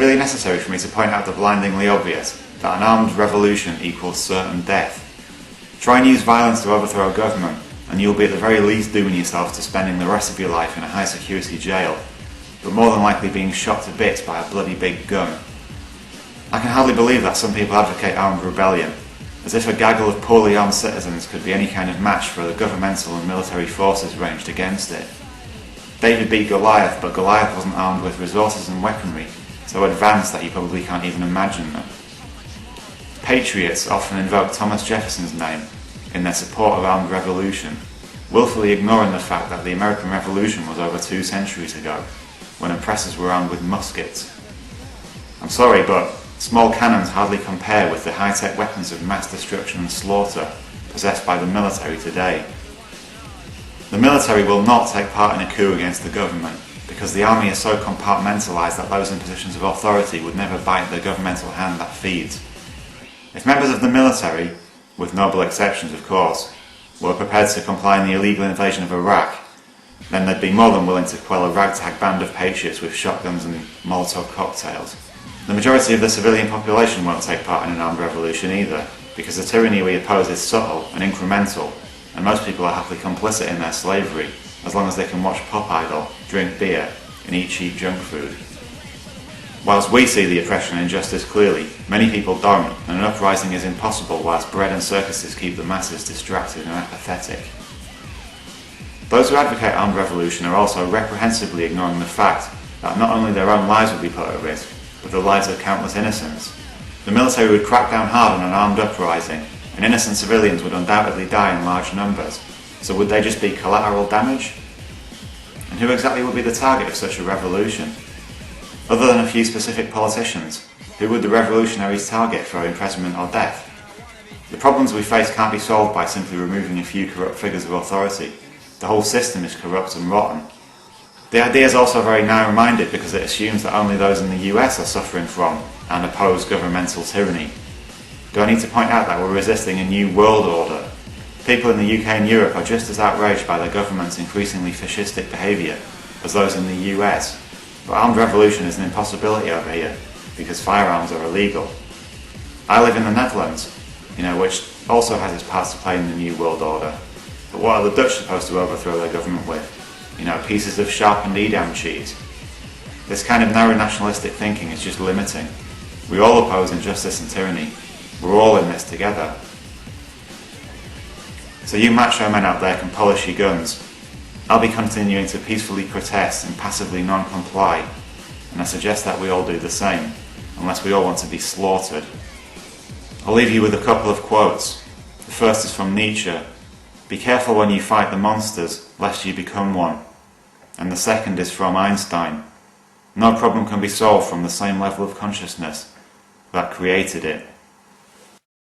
really necessary for me to point out the blindingly obvious, that an armed revolution equals certain death? Try and use violence to overthrow a government, and you'll be at the very least dooming yourself to spending the rest of your life in a high-security jail, but more than likely being shot to bits by a bloody big gun. I can hardly believe that some people advocate armed rebellion, as if a gaggle of poorly armed citizens could be any kind of match for the governmental and military forces ranged against it. David beat Goliath, but Goliath wasn't armed with resources and weaponry, so advanced that you probably can't even imagine them. Patriots often invoke Thomas Jefferson's name in their support of armed revolution, willfully ignoring the fact that the American Revolution was over 2 centuries ago, when oppressors were armed with muskets. I'm sorry, but small cannons hardly compare with the high-tech weapons of mass destruction and slaughter possessed by the military today. The military will not take part in a coup against the government, because the army is so compartmentalised that those in positions of authority would never bite the governmental hand that feeds. If members of the military, with noble exceptions of course, were prepared to comply in the illegal invasion of Iraq, then they'd be more than willing to quell a ragtag band of patriots with shotguns and Molotov cocktails. The majority of the civilian population won't take part in an armed revolution either, because the tyranny we oppose is subtle and incremental, and most people are happily complicit in their slavery, as long as they can watch Pop Idol, drink beer, and eat cheap junk food. Whilst we see the oppression and injustice clearly, many people don't, and an uprising is impossible whilst bread and circuses keep the masses distracted and apathetic. Those who advocate armed revolution are also reprehensibly ignoring the fact that not only their own lives would be put at risk, but the lives of countless innocents. The military would crack down hard on an armed uprising, and innocent civilians would undoubtedly die in large numbers. So would they just be collateral damage? And who exactly would be the target of such a revolution? Other than a few specific politicians, who would the revolutionaries target for imprisonment or death? The problems we face can't be solved by simply removing a few corrupt figures of authority. The whole system is corrupt and rotten. The idea is also very narrow-minded because it assumes that only those in the US are suffering from and oppose governmental tyranny. Do I need to point out that we're resisting a new world order? People in the UK and Europe are just as outraged by their government's increasingly fascistic behaviour as those in the US. But armed revolution is an impossibility over here because firearms are illegal. I live in the Netherlands, which also has its parts to play in the new world order. But what are the Dutch supposed to overthrow their government with? Pieces of sharpened Edam cheese. This kind of narrow nationalistic thinking is just limiting. We all oppose injustice and tyranny. We're all in this together. So you macho men out there can polish your guns. I'll be continuing to peacefully protest and passively non-comply, and I suggest that we all do the same, unless we all want to be slaughtered. I'll leave you with a couple of quotes. The first is from Nietzsche: "Be careful when you fight the monsters, lest you become one." And the second is from Einstein: "No problem can be solved from the same level of consciousness that created it."